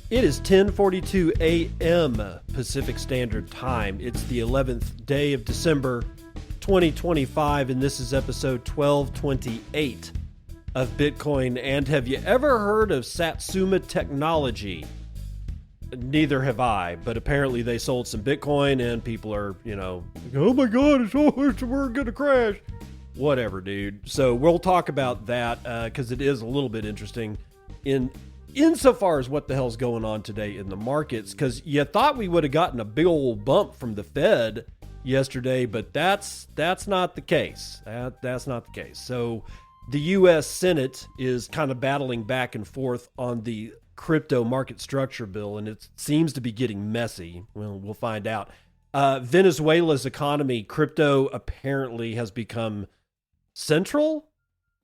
It is 10:42 a.m. Pacific Standard Time. It's the 11th day of December 2025, and this is episode 1228 of Bitcoin. And have you ever heard of Satsuma technology? Neither have I, but apparently they sold some Bitcoin and people are, oh my God, we're going to crash. Whatever, dude. So we'll talk about that because it is a little bit interesting insofar as what the hell's going on today in the markets, because you thought we would have gotten a big old bump from the Fed yesterday, but that's not the case. That's not the case. So the U.S. Senate is kind of battling back and forth on the crypto market structure bill, and it seems to be getting messy. Well, we'll find out. Venezuela's economy, crypto apparently has become central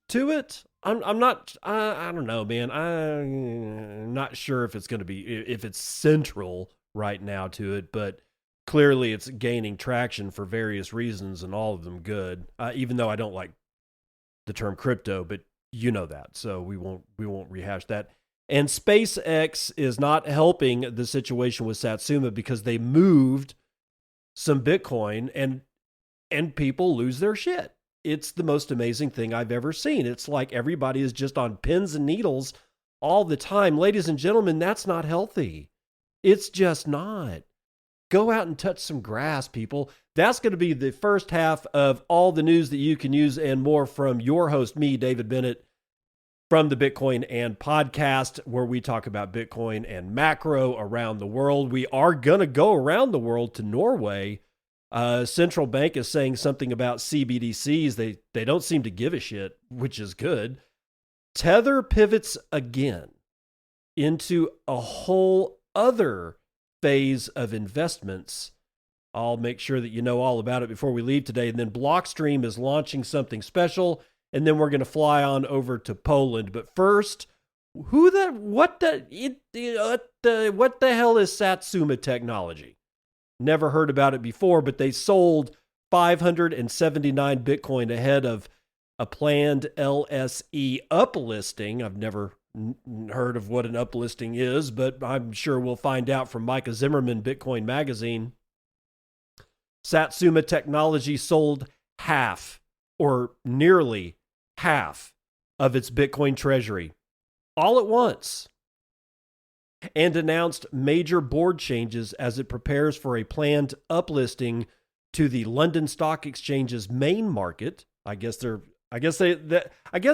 to it. I don't know, man. I'm not sure if it's going to be, if it's central right now to it, but clearly it's gaining traction for various reasons, and all of them good. Even though I don't like the term crypto, but you know that, so we won't rehash that. And SpaceX is not helping the situation with Satsuma because they moved some Bitcoin and people lose their shit. It's the most amazing thing I've ever seen. It's like everybody is just on pins and needles all the time. Ladies and gentlemen, that's not healthy. It's just not. Go out and touch some grass, people. That's going to be the first half of all the news that you can use and more from your host, me, David Bennett, from the BitcoinAnd podcast, where we talk about Bitcoin and macro around the world. We are going to go around the world to Norway. Central bank is saying something about CBDCs. They don't seem to give a shit, which is good. Tether pivots again into a whole other phase of investments. I'll make sure that you know all about it before we leave today. And then Blockstream is launching something special. And then we're going to fly on over to Poland. But first, what the hell is Satsuma technology? Never heard about it before, but they sold 579 Bitcoin ahead of a planned LSE uplisting. I've never heard of what an uplisting is, but I'm sure we'll find out from Micah Zimmerman, Bitcoin Magazine. Satsuma technology sold half, or nearly half, of its Bitcoin treasury all at once, and announced major board changes as it prepares for a planned uplisting to the London Stock Exchange's main market. I guess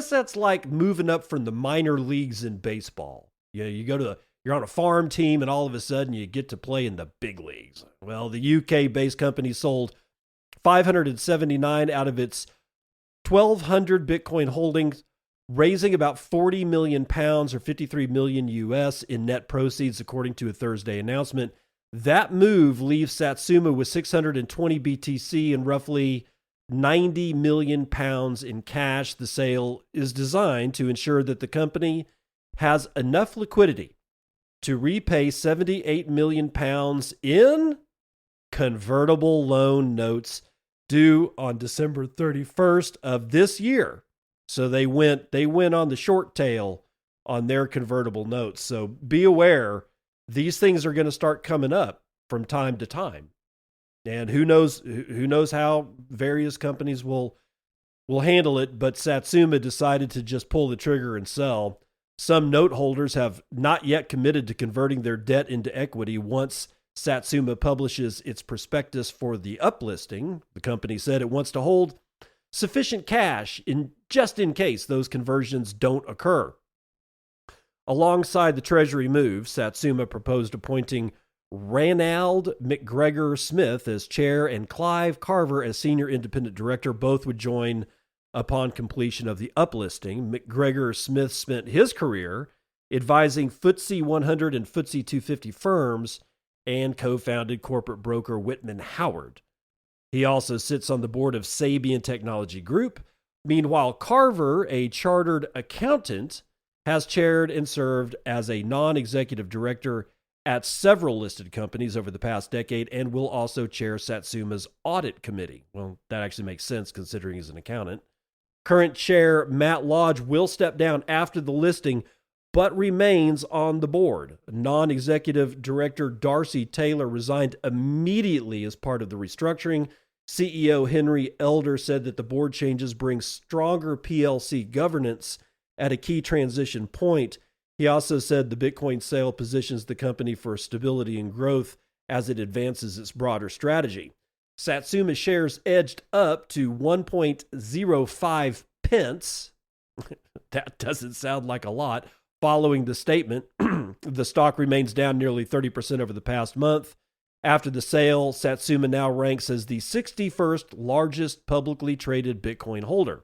that's like moving up from the minor leagues in baseball. You're on a farm team and all of a sudden you get to play in the big leagues. Well, the UK-based company sold 579 out of its 1,200 Bitcoin holdings, raising about 40 million pounds or 53 million US in net proceeds, according to a Thursday announcement. That move leaves Satsuma with 620 BTC and roughly 90 million pounds in cash. The sale is designed to ensure that the company has enough liquidity to repay 78 million pounds in convertible loan notes due on December 31st of this year. So they went on the short tail on their convertible notes. So be aware, these things are going to start coming up from time to time. And who knows how various companies will handle it, but Satsuma decided to just pull the trigger and sell. Some note holders have not yet committed to converting their debt into equity once Satsuma publishes its prospectus for the uplisting. The company said it wants to hold sufficient cash just in case those conversions don't occur. Alongside the treasury move, Satsuma proposed appointing Ranald McGregor Smith as chair and Clive Carver as senior independent director. Both would join upon completion of the uplisting. McGregor Smith spent his career advising FTSE 100 and FTSE 250 firms and co-founded corporate broker Whitman Howard. He also sits on the board of Sabian Technology Group. Meanwhile, Carver, a chartered accountant, has chaired and served as a non-executive director at several listed companies over the past decade and will also chair Satsuma's audit committee. Well, that actually makes sense considering he's an accountant. Current chair Matt Lodge will step down after the listing, but remains on the board. Non-executive director Darcy Taylor resigned immediately as part of the restructuring. CEO Henry Elder said that the board changes bring stronger PLC governance at a key transition point. He also said the Bitcoin sale positions the company for stability and growth as it advances its broader strategy. Satsuma shares edged up to 1.05 pence. That doesn't sound like a lot. Following the statement, the stock remains down nearly 30% over the past month. After the sale, Satsuma now ranks as the 61st largest publicly traded Bitcoin holder.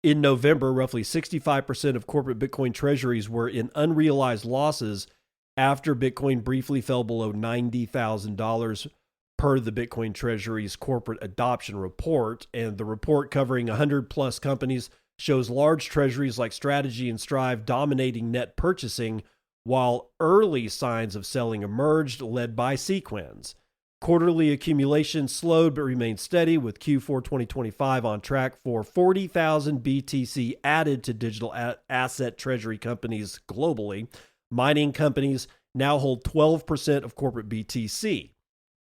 In November, roughly 65% of corporate Bitcoin treasuries were in unrealized losses after Bitcoin briefly fell below $90,000 per the Bitcoin Treasury's corporate adoption report. And the report, covering 100 plus companies, shows large treasuries like Strategy and Strive dominating net purchasing, while early signs of selling emerged, led by Sequens. Quarterly accumulation slowed but remained steady, with Q4 2025 on track for 40,000 BTC added to digital asset treasury companies globally. Mining companies now hold 12% of corporate BTC.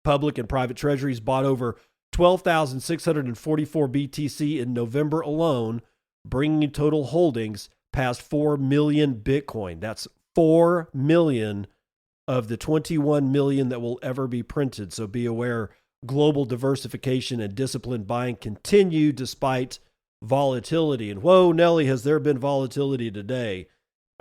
Public and private treasuries bought over 12,644 BTC in November alone, bringing total holdings past 4 million Bitcoin. That's 4 million of the 21 million that will ever be printed. So be aware, global diversification and disciplined buying continue despite volatility. And whoa, Nelly, has there been volatility today?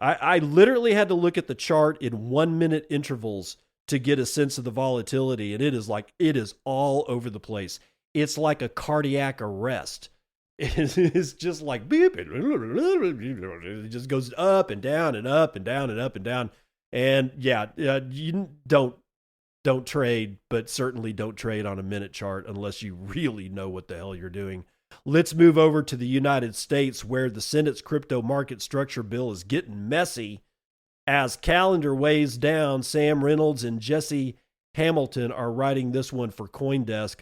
I literally had to look at the chart in 1 minute intervals to get a sense of the volatility. And it is all over the place. It's like a cardiac arrest. It's just like beep, it just goes up and down and up and down and up and down. And yeah, you don't trade, but certainly don't trade on a minute chart unless you really know what the hell you're doing. Let's move over to the United States, where the Senate's crypto market structure bill is getting messy. As calendar weighs down, Sam Reynolds and Jesse Hamilton are writing this one for CoinDesk.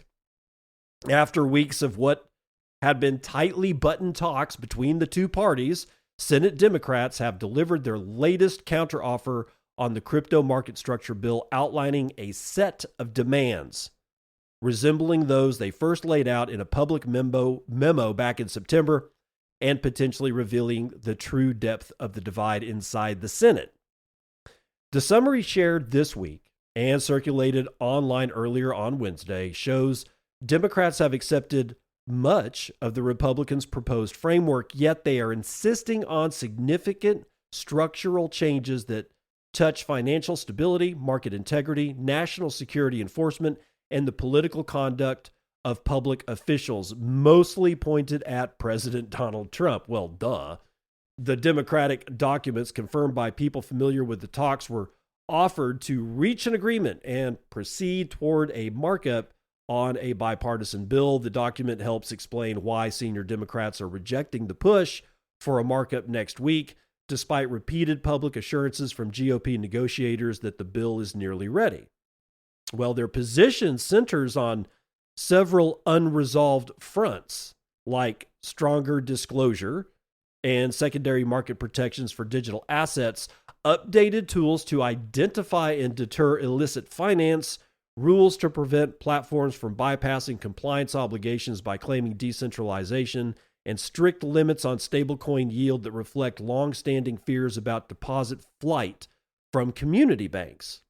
After weeks of what had been tightly buttoned talks between the two parties, Senate Democrats have delivered their latest counteroffer on the crypto market structure bill, outlining a set of demands resembling those they first laid out in a public memo back in September, and potentially revealing the true depth of the divide inside the Senate. The summary shared this week and circulated online earlier on Wednesday shows Democrats have accepted much of the Republicans' proposed framework, yet they are insisting on significant structural changes that touch financial stability, market integrity, national security enforcement, and the political conduct of public officials, mostly pointed at President Donald Trump. Well, duh. The Democratic documents, confirmed by people familiar with the talks, were offered to reach an agreement and proceed toward a markup on a bipartisan bill. The document helps explain why senior Democrats are rejecting the push for a markup next week, despite repeated public assurances from GOP negotiators that the bill is nearly ready. Well, their position centers on several unresolved fronts, like stronger disclosure and secondary market protections for digital assets, updated tools to identify and deter illicit finance, rules to prevent platforms from bypassing compliance obligations by claiming decentralization, and strict limits on stablecoin yield that reflect long-standing fears about deposit flight from community banks.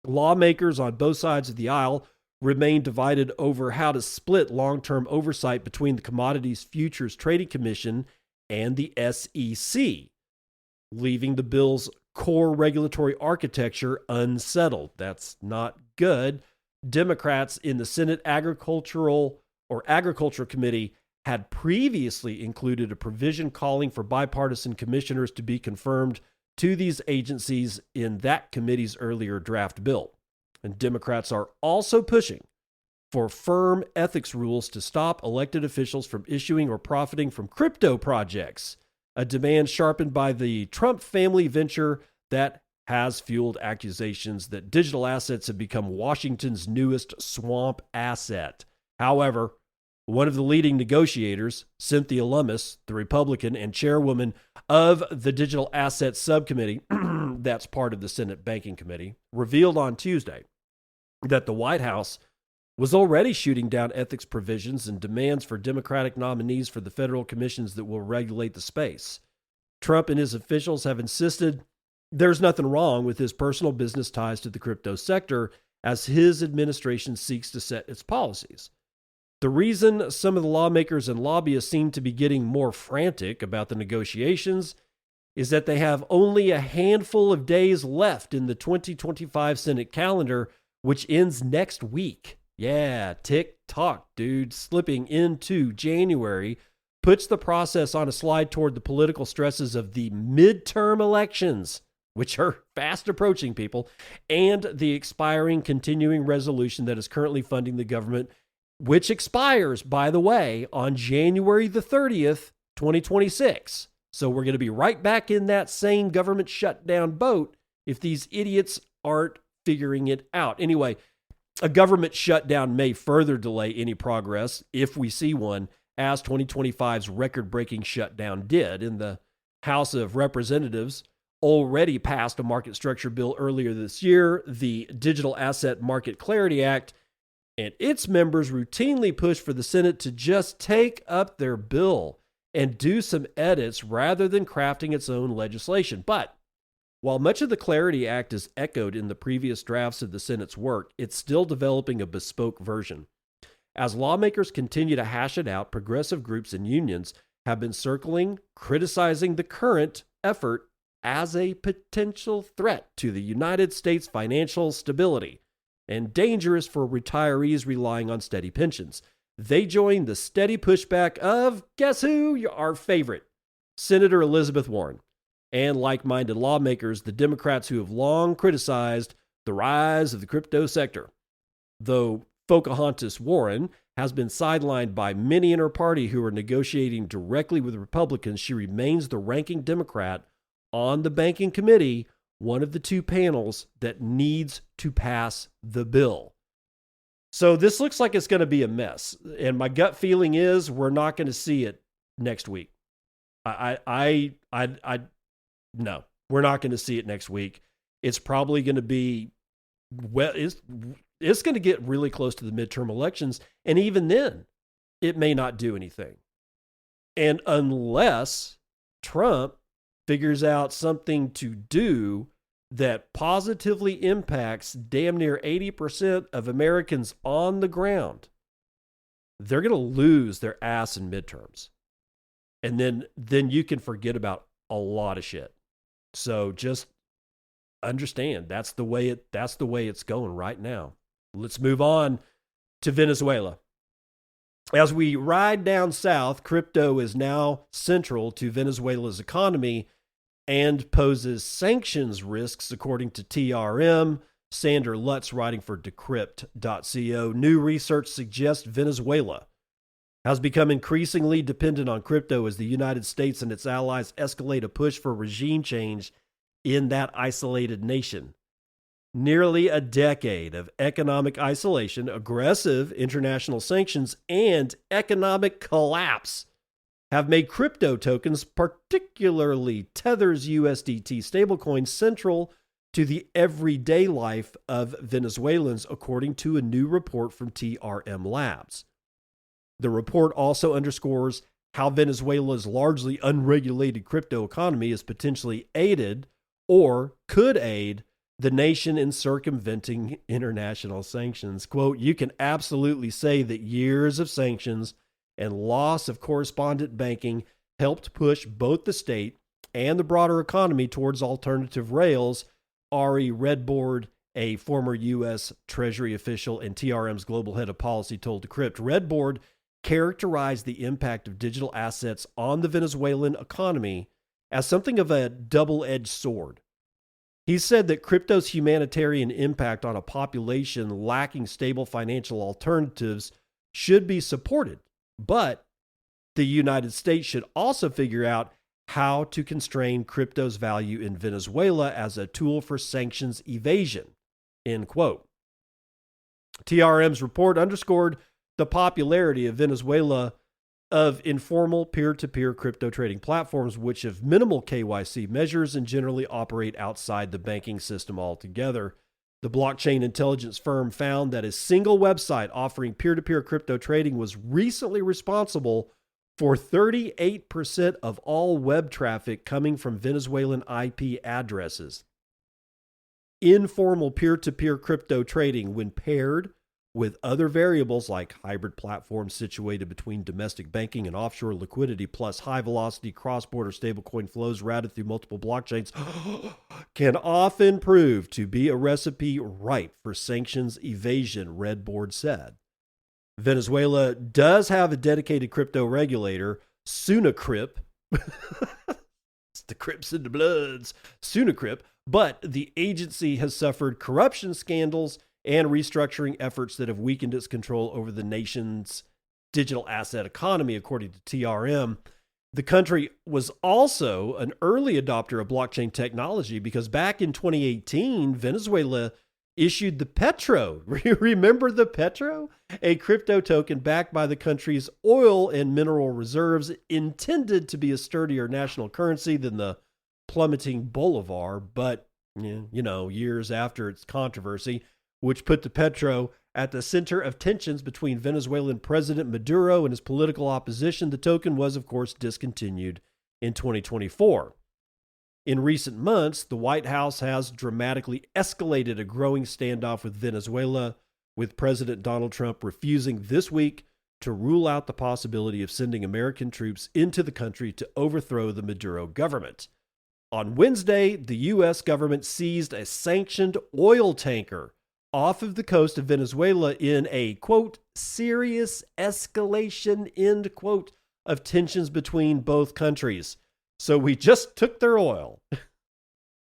Lawmakers on both sides of the aisle remain divided over how to split long-term oversight between the Commodities Futures Trading Commission and the SEC, leaving the bill's core regulatory architecture unsettled. That's not good. Democrats in the Senate Agriculture Committee had previously included a provision calling for bipartisan commissioners to be confirmed to these agencies in that committee's earlier draft bill. And Democrats are also pushing for firm ethics rules to stop elected officials from issuing or profiting from crypto projects, a demand sharpened by the Trump family venture that has fueled accusations that digital assets have become Washington's newest swamp asset. However, One of the leading negotiators, Cynthia Lummis, the Republican and chairwoman of the Digital Assets Subcommittee, that's part of the Senate Banking Committee, revealed on Tuesday that the White House was already shooting down ethics provisions and demands for Democratic nominees for the federal commissions that will regulate the space. Trump and his officials have insisted there's nothing wrong with his personal business ties to the crypto sector as his administration seeks to set its policies. The reason some of the lawmakers and lobbyists seem to be getting more frantic about the negotiations is that they have only a handful of days left in the 2025 Senate calendar, which ends next week. Yeah, tick-tock, dude. Slipping into January puts the process on a slide toward the political stresses of the midterm elections, which are fast approaching, people, and the expiring continuing resolution that is currently funding the government, which expires, by the way, on January the 30th, 2026. So we're going to be right back in that same government shutdown boat if these idiots aren't figuring it out. Anyway, a government shutdown may further delay any progress, if we see one, as 2025's record-breaking shutdown did. In the House of Representatives, already passed a market structure bill earlier this year, the Digital Asset Market Clarity Act, and its members routinely push for the Senate to just take up their bill and do some edits rather than crafting its own legislation. But while much of the Clarity Act is echoed in the previous drafts of the Senate's work, it's still developing a bespoke version. As lawmakers continue to hash it out, progressive groups and unions have been circling, criticizing the current effort as a potential threat to the United States' financial stability and dangerous for retirees relying on steady pensions. They join the steady pushback of, guess who? Our favorite, Senator Elizabeth Warren, and like-minded lawmakers, the Democrats who have long criticized the rise of the crypto sector. Though Pocahontas Warren has been sidelined by many in her party who are negotiating directly with Republicans, she remains the ranking Democrat on the Banking Committee, one of the two panels that needs to pass the bill. So this looks like it's going to be a mess. And my gut feeling is we're not going to see it next week. No, we're not going to see it next week. It's probably going to be, well, it's going to get really close to the midterm elections. And even then, it may not do anything. And unless Trump figures out something to do that positively impacts damn near 80% of Americans on the ground, they're going to lose their ass in midterms. And then you can forget about a lot of shit. So just understand that's the way it's going right now. Let's move on to Venezuela. As we ride down south, crypto is now central to Venezuela's economy and poses sanctions risks, according to TRM. Sander Lutz, writing for Decrypt.co. New research suggests Venezuela has become increasingly dependent on crypto as the United States and its allies escalate a push for regime change in that isolated nation. Nearly a decade of economic isolation, aggressive international sanctions, and economic collapse have made crypto tokens, particularly Tether's USDT stablecoin, central to the everyday life of Venezuelans, according to a new report from TRM Labs. The report also underscores how Venezuela's largely unregulated crypto economy is potentially aided or could aid the nation in circumventing international sanctions. Quote, you can absolutely say that years of sanctions and loss of correspondent banking helped push both the state and the broader economy towards alternative rails, Ari Redboard, a former U.S. Treasury official and TRM's global head of policy, told Decrypt. Redboard characterized the impact of digital assets on the Venezuelan economy as something of a double-edged sword. He said that crypto's humanitarian impact on a population lacking stable financial alternatives should be supported, but the United States should also figure out how to constrain crypto's value in Venezuela as a tool for sanctions evasion, end quote. TRM's report underscored the popularity of Venezuela of informal peer-to-peer crypto trading platforms, which have minimal KYC measures and generally operate outside the banking system altogether. The blockchain intelligence firm found that a single website offering peer-to-peer crypto trading was recently responsible for 38% of all web traffic coming from Venezuelan IP addresses. Informal peer-to-peer crypto trading, when paired with other variables like hybrid platforms situated between domestic banking and offshore liquidity, plus high-velocity cross-border stablecoin flows routed through multiple blockchains, can often prove to be a recipe ripe for sanctions evasion, Redboard said. Venezuela does have a dedicated crypto regulator, SUNACRIP. It's the Crips and the Bloods, SUNACRIP, but the agency has suffered corruption scandals and restructuring efforts that have weakened its control over the nation's digital asset economy, according to TRM. The country was also an early adopter of blockchain technology because back in 2018, Venezuela issued the Petro. Remember the Petro? A crypto token backed by the country's oil and mineral reserves, intended to be a sturdier national currency than the plummeting bolivar, but, years after its controversy, which put the Petro at the center of tensions between Venezuelan President Maduro and his political opposition, the token was, of course, discontinued in 2024. In recent months, the White House has dramatically escalated a growing standoff with Venezuela, with President Donald Trump refusing this week to rule out the possibility of sending American troops into the country to overthrow the Maduro government. On Wednesday, the U.S. government seized a sanctioned oil tanker off of the coast of Venezuela in a, quote, serious escalation, end quote, of tensions between both countries. So we just took their oil.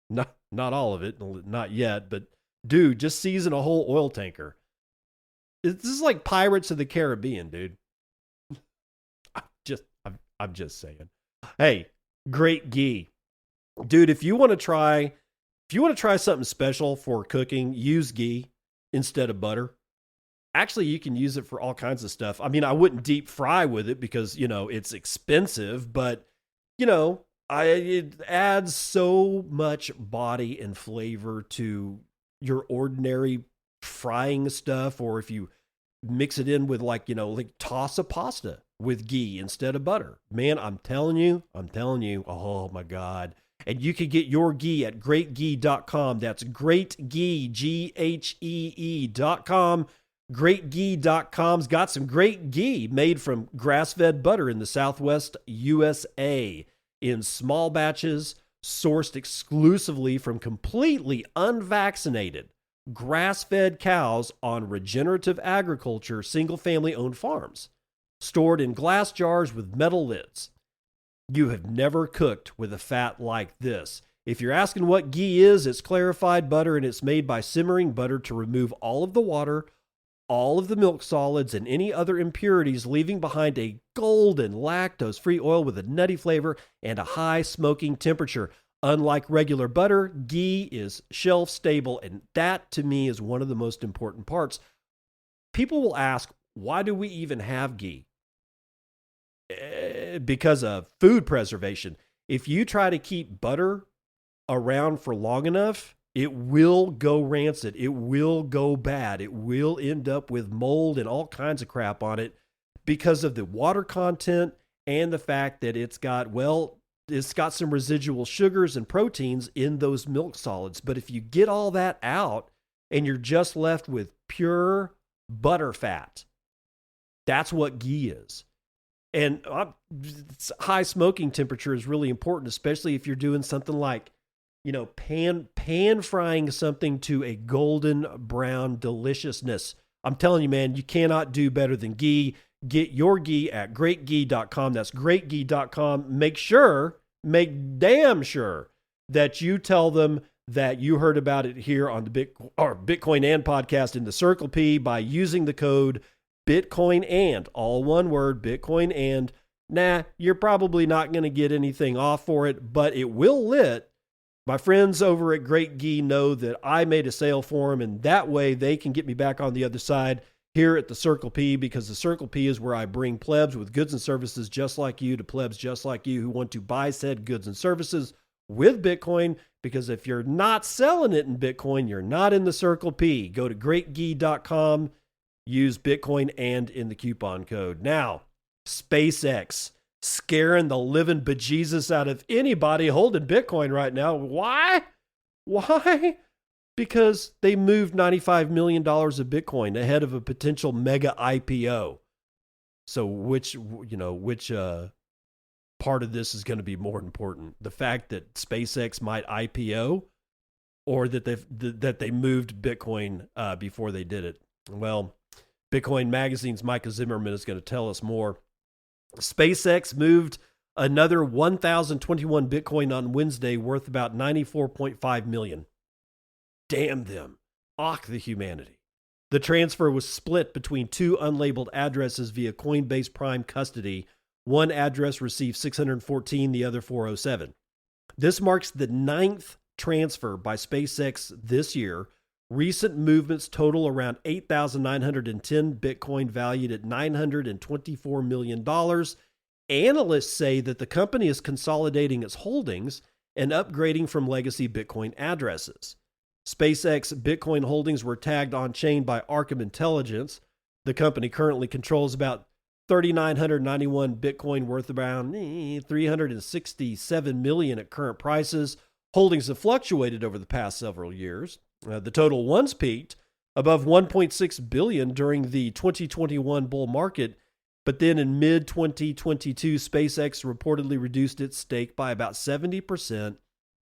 Not all of it, not yet, but dude, just seizing a whole oil tanker. This is like Pirates of the Caribbean, dude. I'm just saying. Hey, GreatGhee. Dude, if you want to try something special for cooking, use ghee instead of butter. Actually, you can use it for all kinds of stuff. I mean, I wouldn't deep fry with it because, it's expensive, but, it adds so much body and flavor to your ordinary frying stuff. Or if you mix it in with like toss a pasta with ghee instead of butter. Man, I'm telling you, oh my God. And you can get your ghee at GreatGhee.com. That's GreatGhee, GHEE.com. GreatGhee.com's got some great ghee made from grass-fed butter in the Southwest USA in small batches, sourced exclusively from completely unvaccinated, grass-fed cows on regenerative agriculture, single-family owned farms, stored in glass jars with metal lids. You have never cooked with a fat like this. If you're asking what ghee is, it's clarified butter, and it's made by simmering butter to remove all of the water, all of the milk solids, and any other impurities, leaving behind a golden lactose-free oil with a nutty flavor and a high smoking temperature. Unlike regular butter, ghee is shelf-stable, and that, to me, is one of the most important parts. People will ask, why do we even have ghee? Because of food preservation. If you try to keep butter around for long enough, it will go rancid. It will go bad. It will end up with mold and all kinds of crap on it because of the water content and the fact that it's got some residual sugars and proteins in those milk solids. But if you get all that out and you're just left with pure butter fat, that's what ghee is. And high smoking temperature is really important, especially if you're doing something like, pan frying something to a golden brown deliciousness. I'm telling you, man, you cannot do better than ghee. Get your ghee at GreatGhee.com. That's GreatGhee.com. Make damn sure that you tell them that you heard about it here on the BitcoinAnd podcast in the Circle P by using the code BitcoinAnd, all one word, BitcoinAnd. Nah, you're probably not going to get anything off for it, but it will lit. My friends over at GreatGhee know that I made a sale for them, and that way they can get me back on the other side. here at the Circle P, because the Circle P is where I bring plebs with goods and services just like you to plebs just like you who want to buy said goods and services with Bitcoin. Because if you're not selling it in Bitcoin, you're not in the Circle P. Go to GreatGhee.com, use BitcoinAnd in the coupon code. Now, SpaceX scaring the living bejesus out of anybody holding Bitcoin right now. Why? Why? Because they moved $95 million of Bitcoin ahead of a potential mega IPO. So which part of this is going to be more important? The fact that SpaceX might IPO, or that they moved Bitcoin before they did it? Well, Bitcoin Magazine's Micah Zimmerman is going to tell us more. SpaceX moved another 1,021 Bitcoin on Wednesday, worth about $94.5 million. Damn them. Ach, the humanity. The transfer was split between two unlabeled addresses via Coinbase Prime custody. One address received 614, the other 407. This marks the 9th transfer by SpaceX this year. Recent movements total around 8,910 Bitcoin, valued at $924 million. Analysts say that the company is consolidating its holdings and upgrading from legacy Bitcoin addresses. SpaceX Bitcoin holdings were tagged on-chain by Arkham Intelligence. The company currently controls about 3,991 Bitcoin, worth around $367 million at current prices. Holdings have fluctuated over the past several years. The total once peaked above $1.6 billion during the 2021 bull market, but then in mid-2022, SpaceX reportedly reduced its stake by about 70%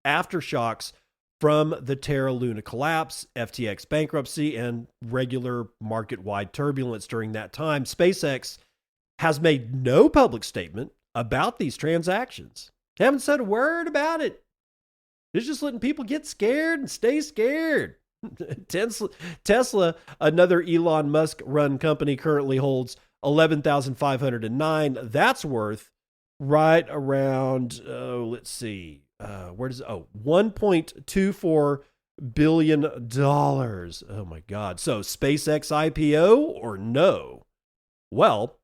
after shocks from the Terra Luna collapse, FTX bankruptcy, and regular market-wide turbulence during that time. SpaceX has made no public statement about these transactions. They haven't said a word about it. They're just letting people get scared and stay scared. Tesla, another Elon Musk-run company, currently holds 11,509. That's worth right around, $1.24 billion. Oh my God. So SpaceX IPO or no? Well,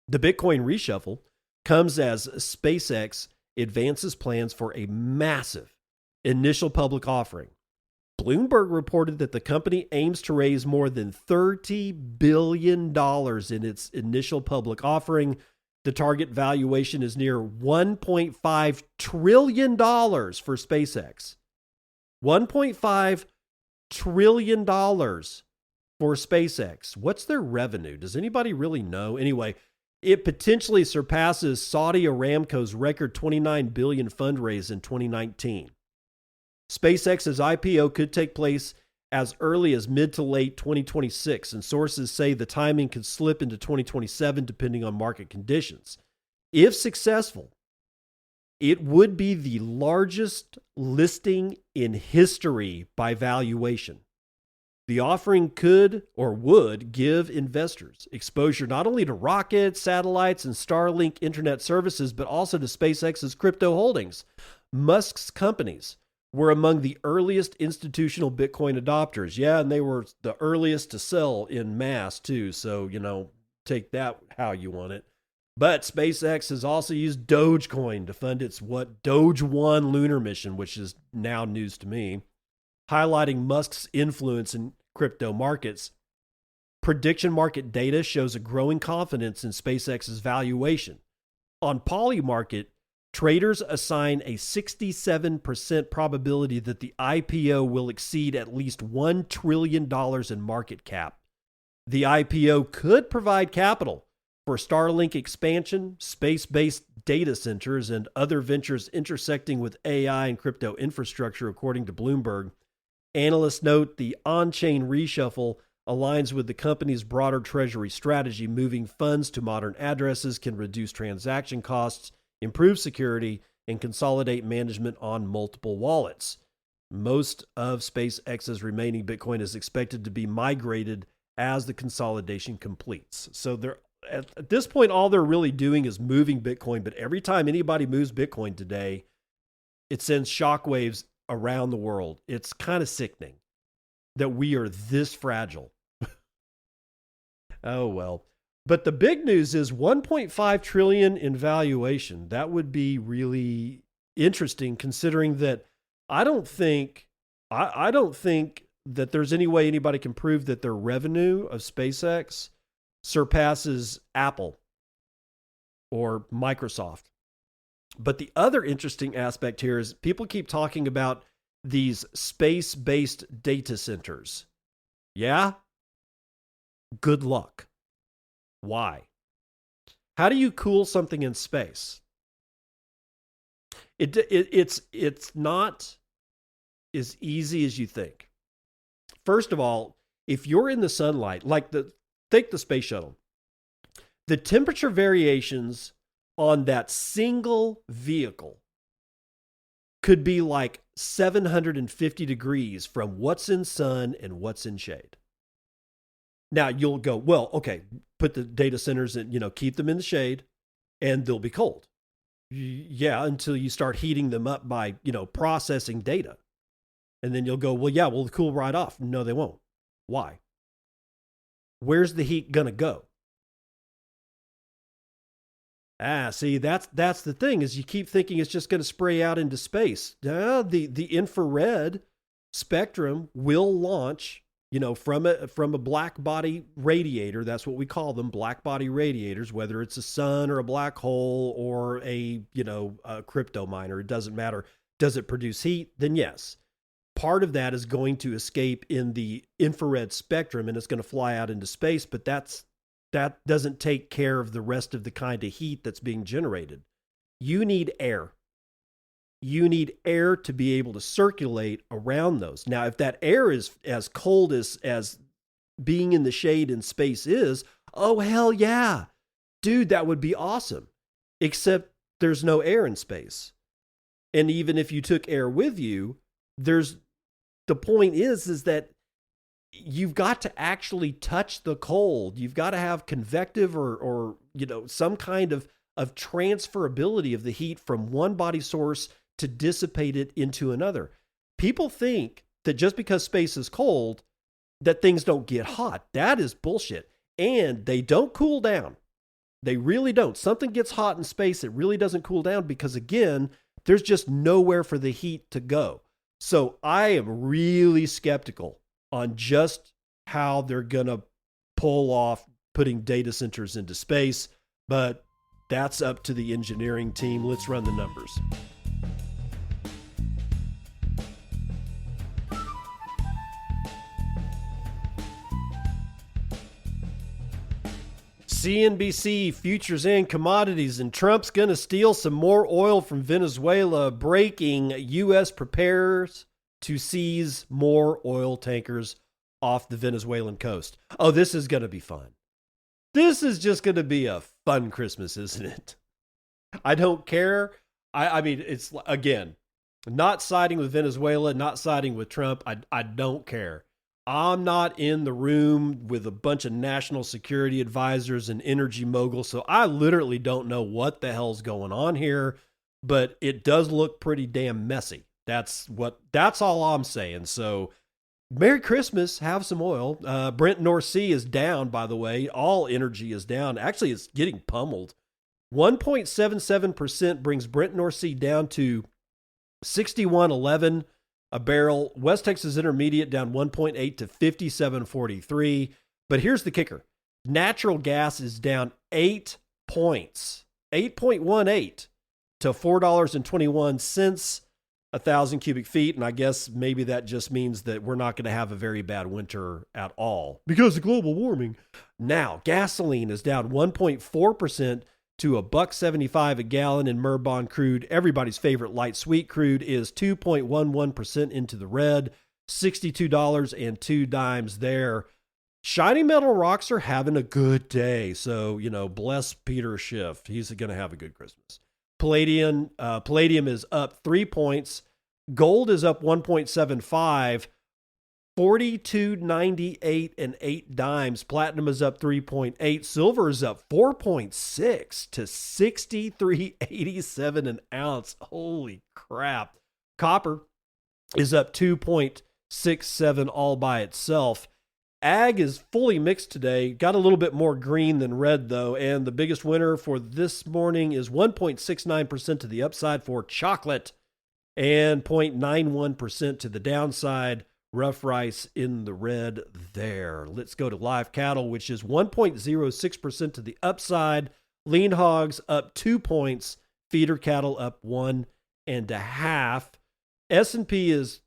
the Bitcoin reshuffle comes as SpaceX advances plans for a massive initial public offering. Bloomberg reported that the company aims to raise more than $30 billion in its initial public offering. The target valuation is near $1.5 trillion for SpaceX. $1.5 trillion for SpaceX. What's their revenue? Does anybody really know? Anyway, it potentially surpasses Saudi Aramco's record $29 billion fundraise in 2019. SpaceX's IPO could take place as early as mid to late 2026, and sources say the timing could slip into 2027 depending on market conditions. If successful, it would be the largest listing in history by valuation. The offering could or would give investors exposure not only to rockets, satellites, and Starlink internet services, but also to SpaceX's crypto holdings. Musk's companies were among the earliest institutional Bitcoin adopters. Yeah, and they were the earliest to sell in mass too. So, take that how you want it. But SpaceX has also used Dogecoin to fund its Doge 1 lunar mission, which is now news to me, highlighting Musk's influence in crypto markets. Prediction market data shows a growing confidence in SpaceX's valuation. On Polymarket, traders assign a 67% probability that the IPO will exceed at least $1 trillion in market cap. The IPO could provide capital for Starlink expansion, space-based data centers, and other ventures intersecting with AI and crypto infrastructure, according to Bloomberg. Analysts note the on-chain reshuffle aligns with the company's broader treasury strategy. Moving funds to modern addresses can reduce transaction costs, improve security, and consolidate management on multiple wallets. Most of SpaceX's remaining Bitcoin is expected to be migrated as the consolidation completes. So at this point, all they're really doing is moving Bitcoin, but every time anybody moves Bitcoin today, it sends shockwaves around the world. It's kind of sickening that we are this fragile. Oh, well. But the big news is 1.5 trillion in valuation. That would be really interesting considering that I don't think I don't think that there's any way anybody can prove that their revenue of SpaceX surpasses Apple or Microsoft. But the other interesting aspect here is people keep talking about these space-based data centers. Yeah? Good luck. Why? How do you cool something in space? It's not as easy as you think. First of all, if you're in the sunlight, take the space shuttle, the temperature variations on that single vehicle could be like 750 degrees from what's in sun and what's in shade. Now you'll go, well, okay, put the data centers in, keep them in the shade and they'll be cold. Yeah, until you start heating them up by, processing data. And then you'll go, well, yeah, we'll cool right off. No, they won't. Why? Where's the heat going to go? See, that's the thing is you keep thinking it's just going to spray out into space. The infrared spectrum will launch, from a black body radiator. That's what we call them, black body radiators, whether it's a sun or a black hole or a crypto miner. It doesn't matter. Does it produce heat? Then yes. Part of that is going to escape in the infrared spectrum and it's going to fly out into space, but that doesn't take care of the rest of the kind of heat that's being generated. You need air. You need air to be able to circulate around those. Now, if that air is as cold as being in the shade in space is, oh, hell yeah. Dude, that would be awesome. Except there's no air in space. And even if you took air with you, the point is that you've got to actually touch the cold. You've got to have convective or some kind of transferability of the heat from one body source to dissipate it into another. People think that just because space is cold, that things don't get hot. That is bullshit. And they don't cool down. They really don't. Something gets hot in space, it really doesn't cool down because, again, there's just nowhere for the heat to go. So I am really skeptical on just how they're going to pull off putting data centers into space, but that's up to the engineering team. Let's run the numbers. CNBC futures and commodities, and Trump's going to steal some more oil from Venezuela. Breaking, U.S. prepares to seize more oil tankers off the Venezuelan coast. Oh, this is going to be fun. This is just going to be a fun Christmas, isn't it? I don't care. I mean, it's, again, not siding with Venezuela, not siding with Trump. I don't care. I'm not in the room with a bunch of national security advisors and energy moguls, so I literally don't know what the hell's going on here, but it does look pretty damn messy. That's all I'm saying. So Merry Christmas, have some oil. Brent North Sea is down, by the way. All energy is down. Actually, it's getting pummeled. 1.77% brings Brent North Sea down to 61.11 a barrel. West Texas Intermediate down 1.8 to 57.43. But here's the kicker. Natural gas is down 8 points, 8.18 to $4.21 a thousand cubic feet. And I guess maybe that just means that we're not going to have a very bad winter at all because of global warming. Now, gasoline is down 1.4% to $1.75 a gallon, in Murban crude, everybody's favorite light sweet crude, is 2.11% into the red, $62.02 there. Shiny metal rocks are having a good day. So, bless Peter Schiff. He's going to have a good Christmas. Palladium is up 3 points. Gold is up 1.75. 42.98 and 8 dimes. Platinum is up 3.8. Silver is up 4.6 to 63.87 an ounce. Holy crap. Copper is up 2.67 all by itself. Ag is fully mixed today. Got a little bit more green than red, though. And the biggest winner for this morning is 1.69% to the upside for chocolate and 0.91% to the downside. Rough rice in the red there. Let's go to live cattle, which is 1.06% to the upside. Lean hogs up 2 points. Feeder cattle up 1.5. S&P is,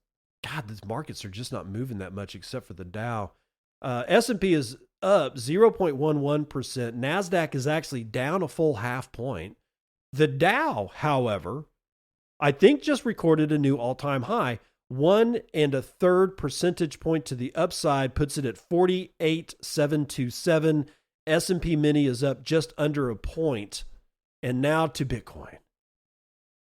God, these markets are just not moving that much except for the Dow. S&P is up 0.11%. NASDAQ is actually down a full half point. The Dow, however, I think just recorded a new all-time high. 1.33 percentage point to the upside puts it at 48,727. S&P Mini is up just under a point. And now to Bitcoin.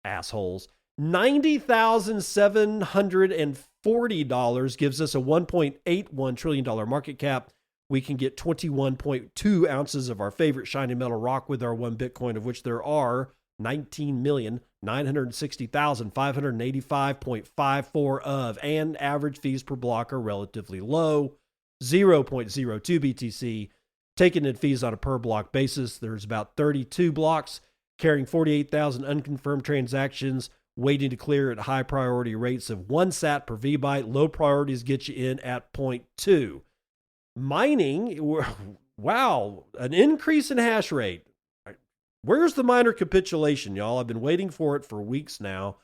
Assholes. $90,740 gives us a $1.81 trillion market cap. We can get 21.2 ounces of our favorite shiny metal rock with our one Bitcoin, of which there are 19,960,585.54 of, and average fees per block are relatively low, 0.02 BTC. Taking in fees on a per block basis, there's about 32 blocks carrying 48,000 unconfirmed transactions, waiting to clear at high priority rates of 1 sat per VByte. Low priorities get you in at 0.2. Mining, wow, an increase in hash rate. Where's the miner capitulation, y'all? I've been waiting for it for weeks now.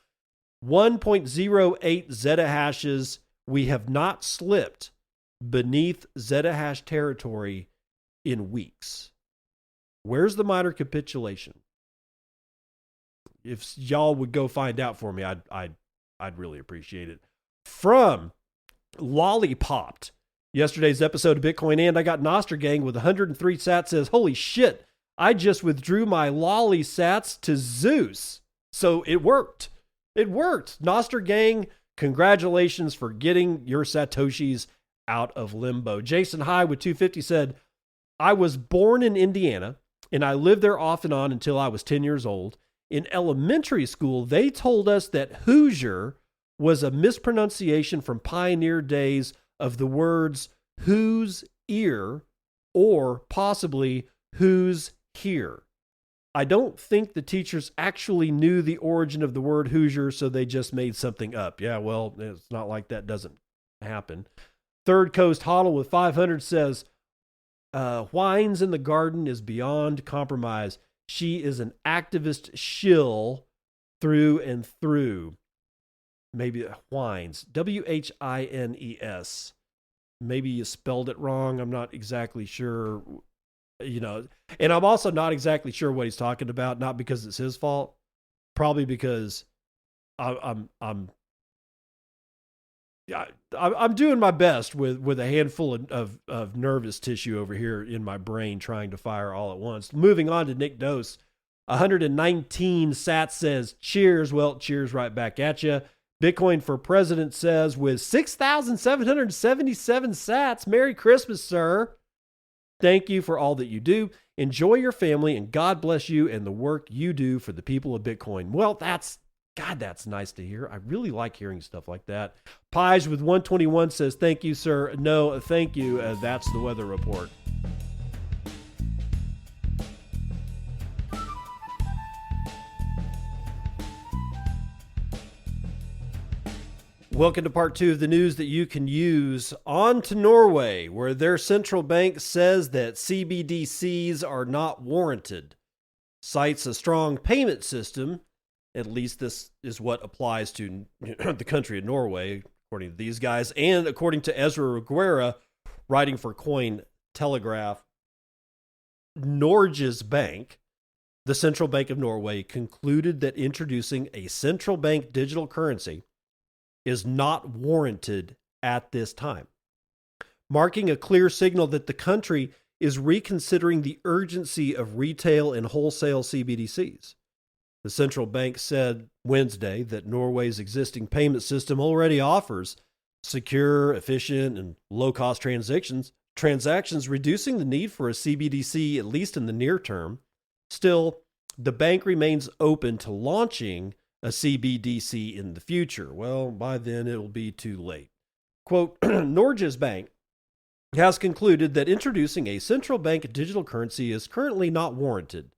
1.08 zettahashes. We have not slipped beneath zettahash territory in weeks. Where's the miner capitulation? If y'all would go find out for me, I'd really appreciate it. From Lollipopped, yesterday's episode of BitcoinAnd, I got Nostr Gang with 103 sats says, holy shit, I just withdrew my lolly sats to Zeus. So it worked. It worked. Nostr Gang, congratulations for getting your Satoshis out of limbo. Jason High with 250 said, I was born in Indiana and I lived there off and on until I was 10 years old. In elementary school, they told us that Hoosier was a mispronunciation from pioneer days of the words whose ear or possibly who's here. I don't think the teachers actually knew the origin of the word Hoosier, so they just made something up. Yeah, well, it's not like that doesn't happen. Third Coast Hodl with 500 says, Wines in the Garden is beyond compromise. She is an activist shill through and through. Maybe Wines, Whines. Maybe you spelled it wrong. I'm not exactly sure, and I'm also not exactly sure what he's talking about. Not because it's his fault, probably because I'm doing my best with a handful of nervous tissue over here in my brain trying to fire all at once. Moving on to Nick Dose. 119 sats says, cheers. Well, cheers right back at you. Bitcoin for President says, with 6,777 sats, Merry Christmas, sir. Thank you for all that you do. Enjoy your family and God bless you and the work you do for the people of Bitcoin. Well, that's nice to hear. I really like hearing stuff like that. Pies with 121 says, thank you, sir. No, thank you. That's the weather report. Welcome to part 2 of the news that you can use. On to Norway, where their central bank says that CBDCs are not warranted. Cites a strong payment system. At least this is what applies to the country of Norway, according to these guys. And according to Ezra Reguera, writing for Cointelegraph, Norges Bank, the central bank of Norway, concluded that introducing a central bank digital currency is not warranted at this time, marking a clear signal that the country is reconsidering the urgency of retail and wholesale CBDCs. The central bank said Wednesday that Norway's existing payment system already offers secure, efficient, and low-cost transactions, reducing the need for a CBDC, at least in the near term. Still, the bank remains open to launching a CBDC in the future. Well, by then it'll be too late. Quote, Norges Bank has concluded that introducing a central bank digital currency is currently not warranted.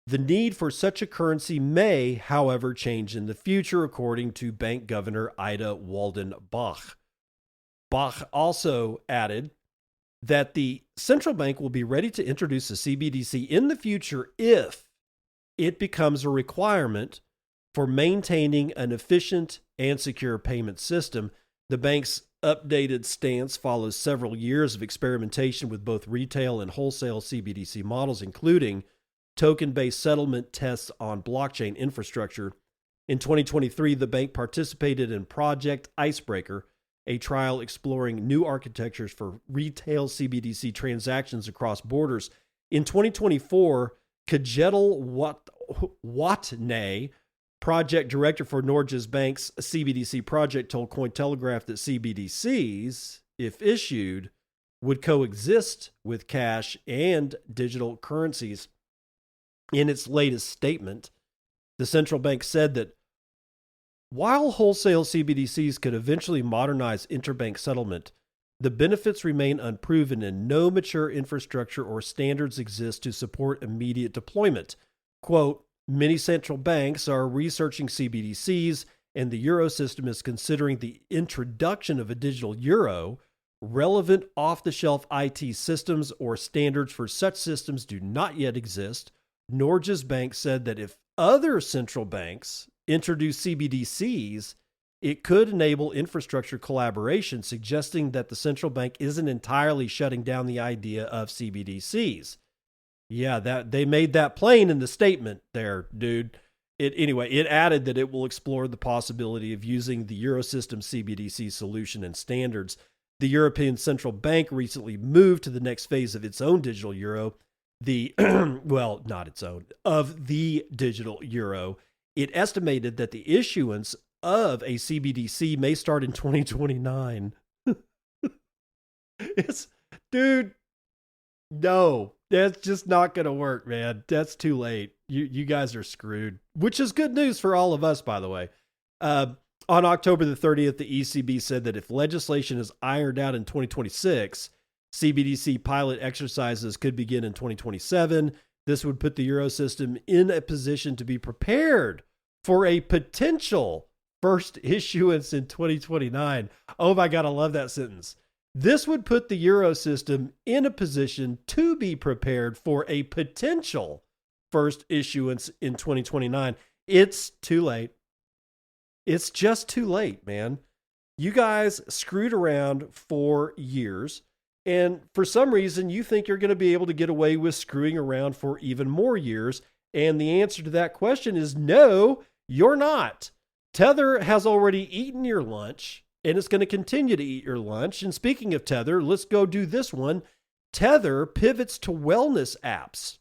The need for such a currency may, however, change in the future, according to Bank Governor Ida Walden-Bach. Bach also added that the central bank will be ready to introduce a CBDC in the future if it becomes a requirement for maintaining an efficient and secure payment system. The bank's updated stance follows several years of experimentation with both retail and wholesale CBDC models, including token-based settlement tests on blockchain infrastructure. In 2023, the bank participated in Project Icebreaker, a trial exploring new architectures for retail CBDC transactions across borders. In 2024, Kajetal Watne, project director for Norges Bank's CBDC project, told Cointelegraph that CBDCs, if issued, would coexist with cash and digital currencies. In its latest statement, the central bank said that while wholesale CBDCs could eventually modernize interbank settlement, the benefits remain unproven and no mature infrastructure or standards exist to support immediate deployment. Quote, many central banks are researching CBDCs, and the euro system is considering the introduction of a digital euro. Relevant off-the-shelf IT systems or standards for such systems do not yet exist. Norges Bank said that if other central banks introduce CBDCs, it could enable infrastructure collaboration, suggesting that the central bank isn't entirely shutting down the idea of CBDCs. Yeah, that they made that plain in the statement there, dude. It added that it will explore the possibility of using the Eurosystem CBDC solution and standards. The European Central Bank recently moved to the next phase of its own digital euro, not its own, of the digital euro. It estimated that the issuance of a CBDC may start in 2029. Dude, no, that's just not going to work, man. That's too late. You guys are screwed, which is good news for all of us, by the way. On October the 30th, the ECB said that if legislation is ironed out in 2026, CBDC pilot exercises could begin in 2027. This would put the euro system in a position to be prepared for a potential first issuance in 2029. Oh my God, I love that sentence. This would put the euro system in a position to be prepared for a potential first issuance in 2029. It's too late. It's just too late, man. You guys screwed around for years. And for some reason, you think you're going to be able to get away with screwing around for even more years. And the answer to that question is no, you're not. Tether has already eaten your lunch, and it's going to continue to eat your lunch. And speaking of Tether, let's go do this one. Tether pivots to wellness apps.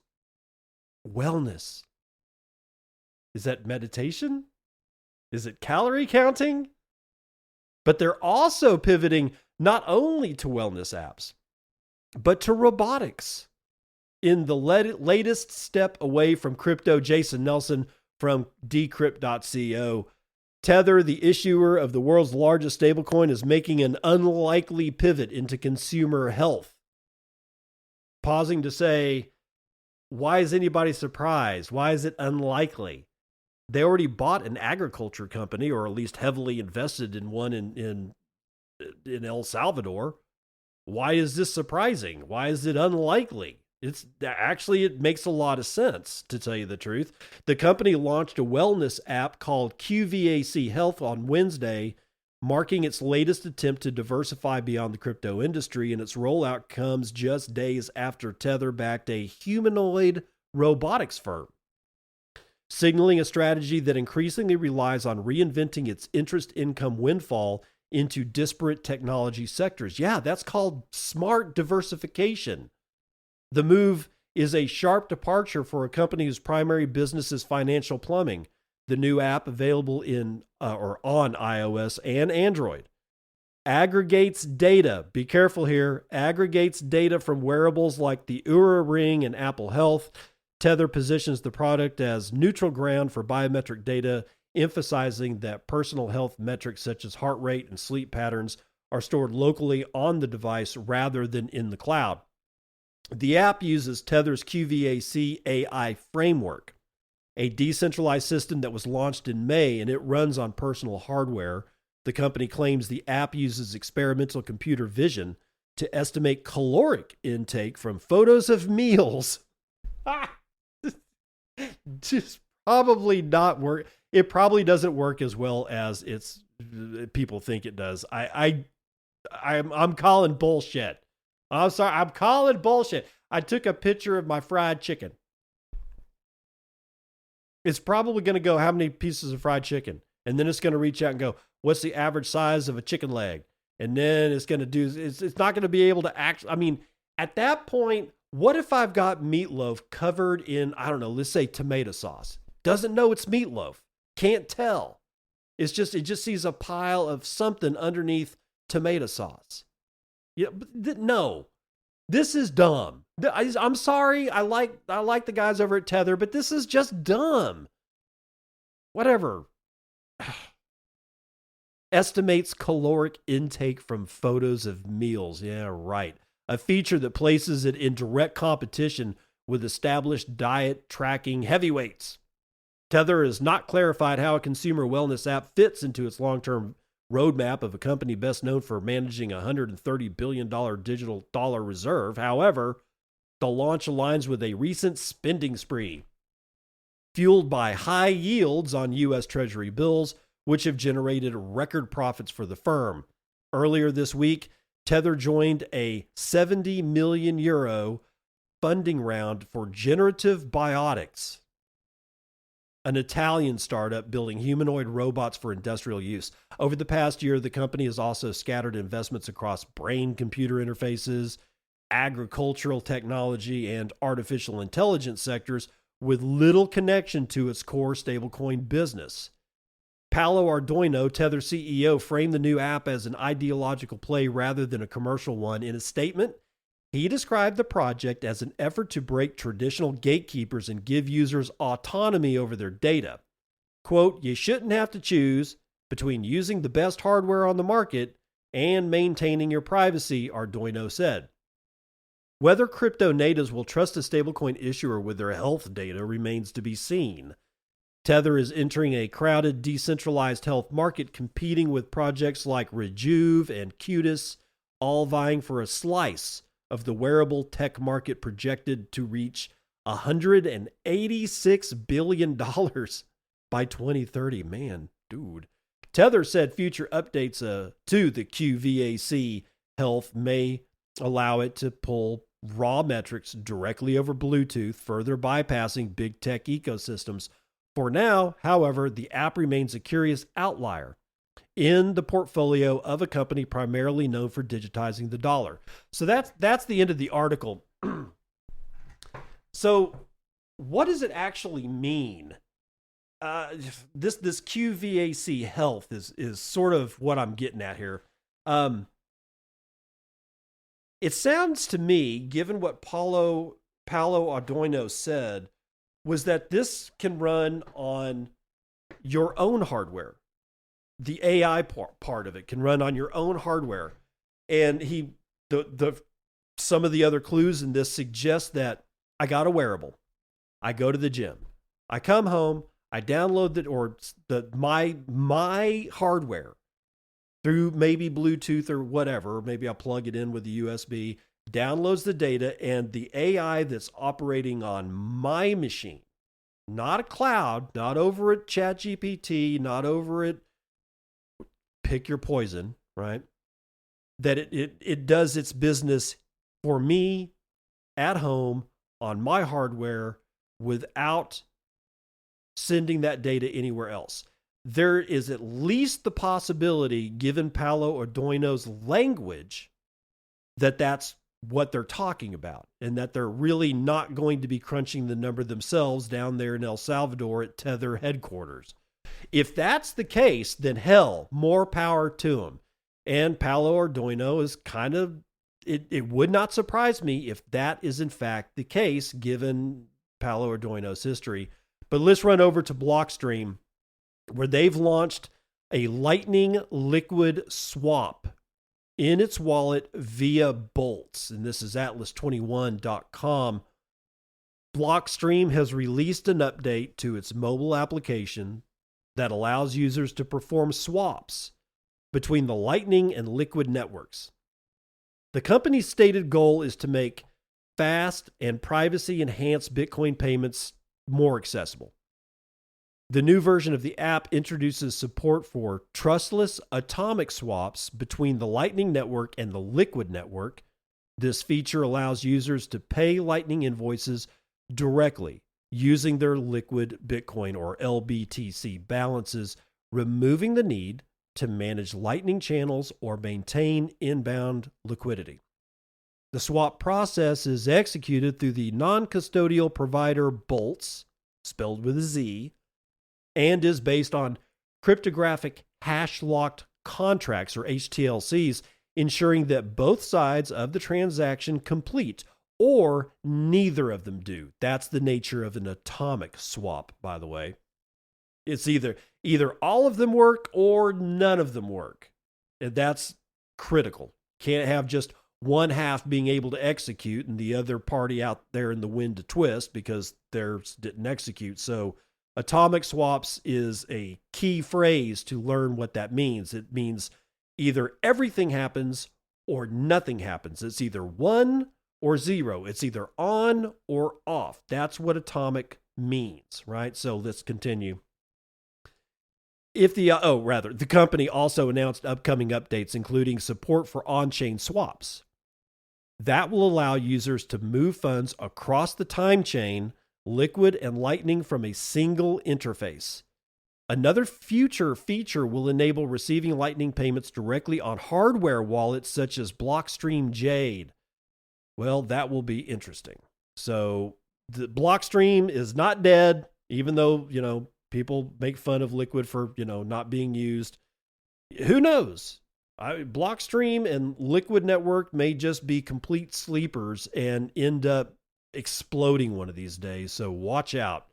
Wellness. Is that meditation? Is it calorie counting? But they're also pivoting not only to wellness apps, but to robotics. In the latest step away from crypto, Jason Nelson from decrypt.co, Tether, the issuer of the world's largest stablecoin, is making an unlikely pivot into consumer health. Pausing to say, why is anybody surprised? Why is it unlikely? They already bought an agriculture company, or at least heavily invested in one in El Salvador. Why is this surprising? Why is it unlikely? It makes a lot of sense, to tell you the truth. The company launched a wellness app called QVAC Health on Wednesday, marking its latest attempt to diversify beyond the crypto industry, and its rollout comes just days after Tether backed a humanoid robotics firm, signaling a strategy that increasingly relies on reinventing its interest income windfall into disparate technology sectors. Yeah, that's called smart diversification. The move is a sharp departure for a company whose primary business is financial plumbing. The new app, available on iOS and Android, aggregates data. Be careful here. Aggregates data from wearables like the Oura Ring and Apple Health. Tether positions the product as neutral ground for biometric data, emphasizing that personal health metrics such as heart rate and sleep patterns are stored locally on the device rather than in the cloud. The app uses Tether's QVAC AI framework, a decentralized system that was launched in May, and it runs on personal hardware. The company claims the app uses experimental computer vision to estimate caloric intake from photos of meals. Just probably not work. It probably doesn't work as well as people think it does. I'm calling bullshit. I'm sorry. I'm calling bullshit. I took a picture of my fried chicken. It's probably going to go, how many pieces of fried chicken? And then it's going to reach out and go, what's the average size of a chicken leg? And then it's going to do, it's not going to be able to actually, I mean, at that point, what if I've got meatloaf covered in, I don't know, let's say tomato sauce? Doesn't know it's meatloaf. Can't tell. It just sees a pile of something underneath tomato sauce. Yeah, no, this is dumb. I'm sorry. I like the guys over at Tether, but this is just dumb. Whatever. Estimates caloric intake from photos of meals. Yeah, right. A feature that places it in direct competition with established diet tracking heavyweights. Tether has not clarified how a consumer wellness app fits into its long-term roadmap of a company best known for managing a $130 billion digital dollar reserve. However, the launch aligns with a recent spending spree, fueled by high yields on U.S. Treasury bills, which have generated record profits for the firm. Earlier this week, Tether joined a 70 million euro funding round for Generative Biotics, an Italian startup building humanoid robots for industrial use. Over the past year, the company has also scattered investments across brain-computer interfaces, agricultural technology, and artificial intelligence sectors with little connection to its core stablecoin business. Paolo Ardoino, Tether CEO, framed the new app as an ideological play rather than a commercial one. In a statement, he described the project as an effort to break traditional gatekeepers and give users autonomy over their data. Quote, "You shouldn't have to choose between using the best hardware on the market and maintaining your privacy," Ardoino said. Whether crypto natives will trust a stablecoin issuer with their health data remains to be seen. Tether is entering a crowded, decentralized health market, competing with projects like Rejuve and Cutis, all vying for a slice of the wearable tech market projected to reach $186 billion by 2030. Man, dude. Tether said future updates to the QVAC health may allow it to pull raw metrics directly over Bluetooth, further bypassing big tech ecosystems. For now, however, the app remains a curious outlier in the portfolio of a company primarily known for digitizing the dollar. So that's the end of the article. So what does it actually mean? This QVAC health is sort of what I'm getting at here. It sounds to me, given what Paolo Ardoino said, was that this can run on your own hardware. The AI part of it can run on your own hardware. And some of the other clues in this suggest that I got a wearable. I go to the gym. I come home. I download my hardware through maybe Bluetooth or whatever. Maybe I'll plug it in with the USB. Downloads the data, and the AI that's operating on my machine, not a cloud, not over at ChatGPT, not over at pick your poison, right? That it does its business for me at home on my hardware without sending that data anywhere else. There is at least the possibility, given Paolo Ardoino's language, that that's what they're talking about, and that they're really not going to be crunching the number themselves down there in El Salvador at Tether headquarters. If that's the case, then hell, more power to them. And Paolo Ardoino is kind of, it would not surprise me if that is in fact the case, given Paolo Ardoino's history. But let's run over to Blockstream, where they've launched a Lightning Liquid Swap in its wallet via bolts. And this is atlas21.com. Blockstream has released an update to its mobile application that allows users to perform swaps between the Lightning and Liquid networks. The company's stated goal is to make fast and privacy-enhanced Bitcoin payments more accessible. The new version of the app introduces support for trustless atomic swaps between the Lightning Network and the Liquid Network. This feature allows users to pay Lightning invoices directly using their Liquid Bitcoin or LBTC balances, removing the need to manage Lightning channels or maintain inbound liquidity. The swap process is executed through the non-custodial provider Bolts, spelled with a Z, and is based on cryptographic hash-locked contracts, or HTLCs, ensuring that both sides of the transaction complete, or neither of them do. That's the nature of an atomic swap, by the way. It's either all of them work or none of them work. And that's critical. Can't have just one half being able to execute and the other party out there in the wind to twist because theirs didn't execute. So atomic swaps is a key phrase to learn what that means. It means either everything happens or nothing happens. It's either 1 or 0. It's either on or off. That's what atomic means, right? So let's continue. The company also announced upcoming updates, including support for on-chain swaps. That will allow users to move funds across the time chain, Liquid and Lightning, from a single interface. Another future feature will enable receiving Lightning payments directly on hardware wallets such as Blockstream Jade. Well, that will be interesting. So the Blockstream is not dead, even though, people make fun of Liquid for, not being used. Who knows? Blockstream and Liquid Network may just be complete sleepers and end up exploding one of these days. So watch out.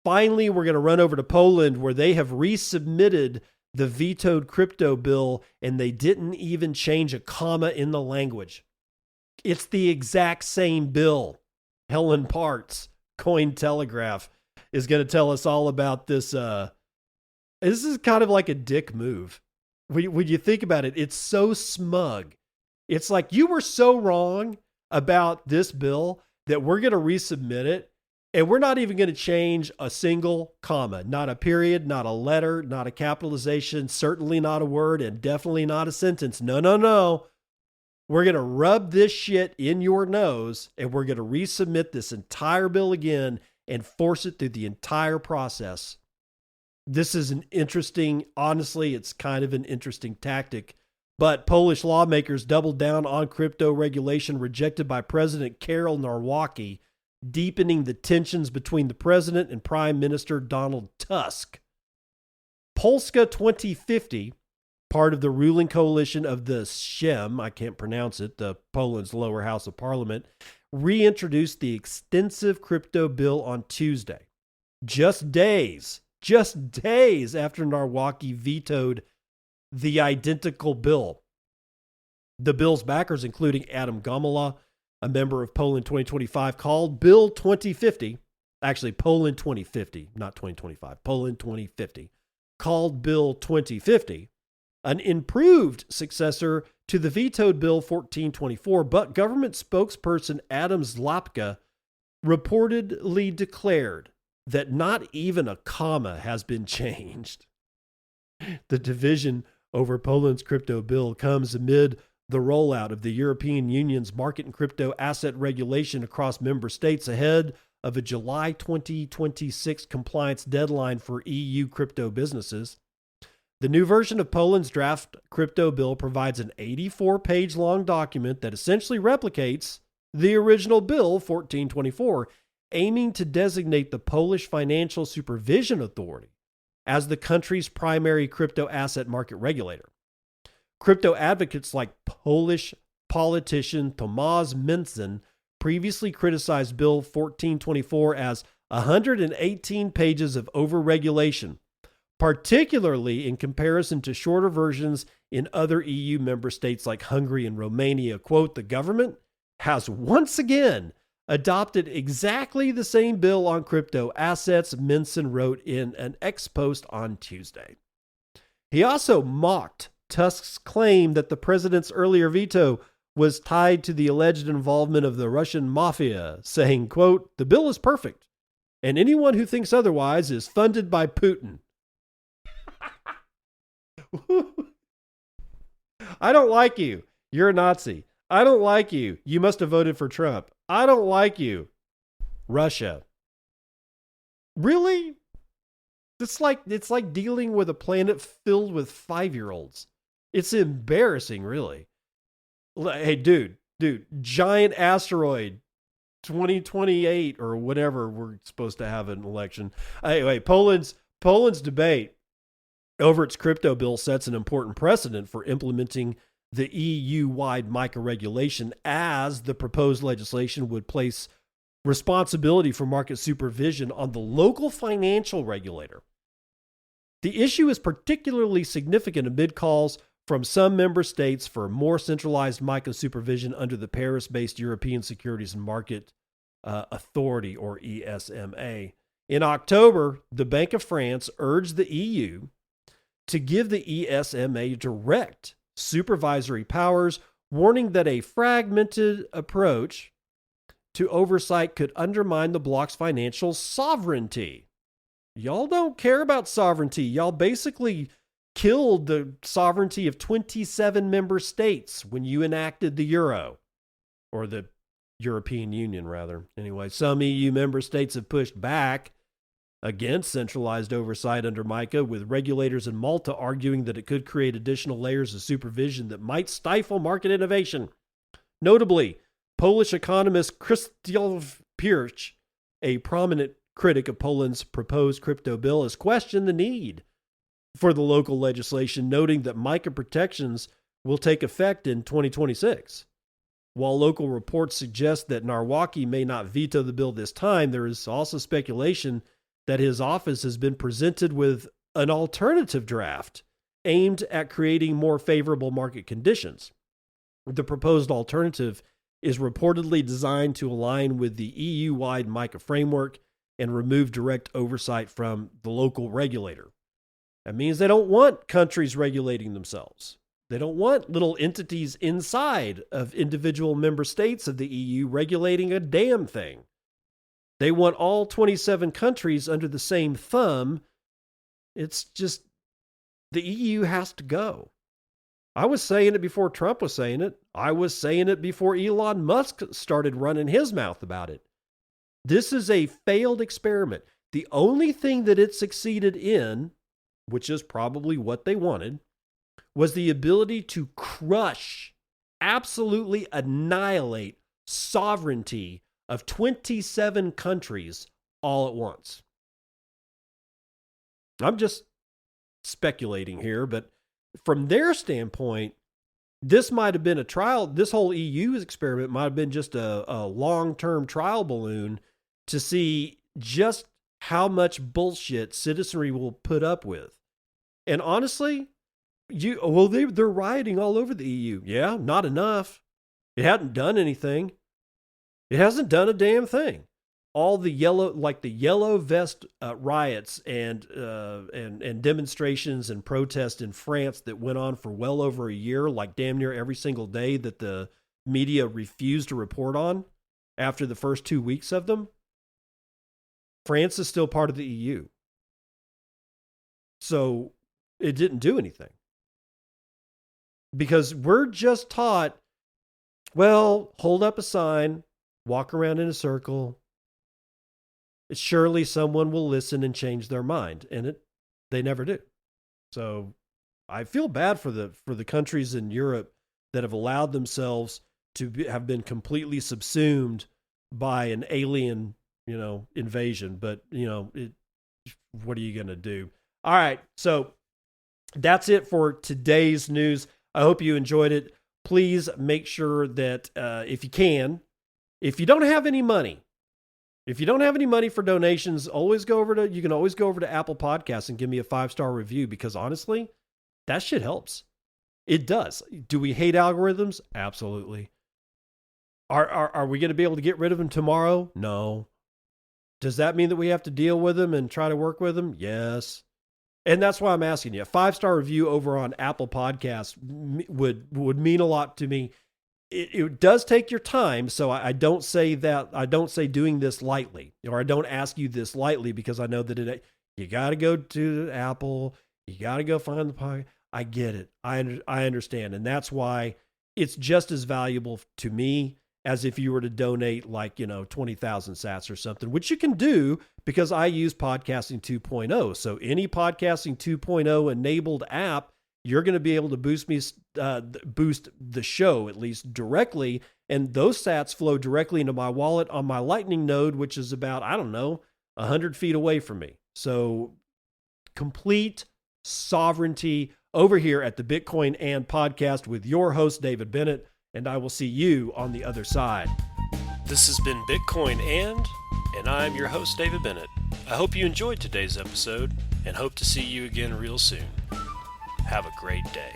Finally, we're going to run over to Poland, where they have resubmitted the vetoed crypto bill, and they didn't even change a comma in the language. It's the exact same bill. Helen Parts, Cointelegraph, is going to tell us all about this. This is kind of like a dick move. When you think about it, it's so smug. It's like, you were so wrong about this bill that we're going to resubmit it, and we're not even going to change a single comma, not a period, not a letter, not a capitalization, certainly not a word, and definitely not a sentence. No. We're going to rub this shit in your nose, and we're going to resubmit this entire bill again and force it through the entire process. This is honestly, it's kind of an interesting tactic, but Polish lawmakers doubled down on crypto regulation rejected by President Karol Nawrocki, deepening the tensions between the president and Prime Minister Donald Tusk. Polska 2050, part of the ruling coalition of the Sejm, I can't pronounce it, the Poland's lower house of parliament, reintroduced the extensive crypto bill on Tuesday, just days after Nawrocki vetoed the identical bill. The bill's backers, including Adam Gomula, a member of Poland 2025, called Bill 2050, actually Poland 2050, not 2025, Poland 2050, called Bill 2050 an improved successor to the vetoed Bill 1424, but government spokesperson Adam Zlapka reportedly declared that not even a comma has been changed. The division over Poland's crypto bill comes amid the rollout of the European Union's market and crypto asset regulation across member states ahead of a July 2026 compliance deadline for EU crypto businesses. The new version of Poland's draft crypto bill provides an 84-page long document that essentially replicates the original Bill 1424, aiming to designate the Polish Financial Supervision Authority as the country's primary crypto asset market regulator. Crypto advocates like Polish politician Tomasz Mencen previously criticized Bill 1424 as 118 pages of overregulation, particularly in comparison to shorter versions in other EU member states like Hungary and Romania. Quote, the government has once again adopted exactly the same bill on crypto assets, Minson wrote in an X post on Tuesday. He also mocked Tusk's claim that the president's earlier veto was tied to the alleged involvement of the Russian mafia, saying, quote, the bill is perfect, and anyone who thinks otherwise is funded by Putin. I don't like you. You're a Nazi. I don't like you. You must have voted for Trump. I don't like you. Russia. Really? It's like dealing with a planet filled with 5-year-olds. It's embarrassing, really. Hey, dude, giant asteroid, 2028 or whatever, we're supposed to have an election. Anyway, Poland's debate over its crypto bill sets an important precedent for implementing the EU-wide micro-regulation, as the proposed legislation would place responsibility for market supervision on the local financial regulator. The issue is particularly significant amid calls from some member states for more centralized micro-supervision under the Paris-based European Securities and Market Authority, or ESMA. In October, the Bank of France urged the EU to give the ESMA direct supervisory powers, warning that a fragmented approach to oversight could undermine the bloc's financial sovereignty. Y'all don't care about sovereignty. Y'all basically killed the sovereignty of 27 member states when you enacted the euro, or the European Union, rather. Anyway, some EU member states have pushed back against centralized oversight under MiCA, with regulators in Malta arguing that it could create additional layers of supervision that might stifle market innovation. Notably, Polish economist Krzysztof Pirch, a prominent critic of Poland's proposed crypto bill, has questioned the need for the local legislation, noting that MiCA protections will take effect in 2026. While local reports suggest that Nawrocki may not veto the bill this time, there is also speculation that his office has been presented with an alternative draft aimed at creating more favorable market conditions. The proposed alternative is reportedly designed to align with the EU-wide MiCA framework and remove direct oversight from the local regulator. That means they don't want countries regulating themselves. They don't want little entities inside of individual member states of the EU regulating a damn thing. They want all 27 countries under the same thumb. It's just, the EU has to go. I was saying it before Trump was saying it. I was saying it before Elon Musk started running his mouth about it. This is a failed experiment. The only thing that it succeeded in, which is probably what they wanted, was the ability to crush, absolutely annihilate sovereignty of 27 countries all at once. I'm just speculating here, but from their standpoint, this might have been a trial. This whole EU experiment might have been just a long-term trial balloon to see just how much bullshit citizenry will put up with. And honestly, they're rioting all over the EU. Yeah, not enough. It hadn't done anything. It hasn't done a damn thing. All the yellow vest riots and demonstrations and protests in France that went on for well over a year, like damn near every single day, that the media refused to report on after the first 2 weeks of them. France is still part of the EU. So it didn't do anything. Because we're just taught, well, hold up a sign, walk around in a circle. Surely someone will listen and change their mind. And they never do. So I feel bad for the countries in Europe that have allowed themselves to have been completely subsumed by an alien, invasion. But, what are you going to do? All right. So that's it for today's news. I hope you enjoyed it. Please make sure that if you can, if you don't have any money for donations, you can always go over to Apple Podcasts and give me a 5-star review, because honestly, that shit helps. It does. Do we hate algorithms? Absolutely. Are we going to be able to get rid of them tomorrow? No. Does that mean that we have to deal with them and try to work with them? Yes. And that's why I'm asking you. A 5-star review over on Apple Podcasts would mean a lot to me. It does take your time, so I don't say that. I don't say doing this lightly, or I don't ask you this lightly, because I know that you got to go to Apple. You got to go find the podcast. I get it. I understand, and that's why it's just as valuable to me as if you were to donate 20,000 sats or something, which you can do because I use Podcasting 2.0. So any Podcasting 2.0 enabled app, you're going to be able to boost the show, at least directly. And those sats flow directly into my wallet on my Lightning node, which is about, 100 feet away from me. So complete sovereignty over here at the BitcoinAnd podcast with your host, David Bennett. And I will see you on the other side. This has been BitcoinAnd, and I'm your host, David Bennett. I hope you enjoyed today's episode and hope to see you again real soon. Have a great day.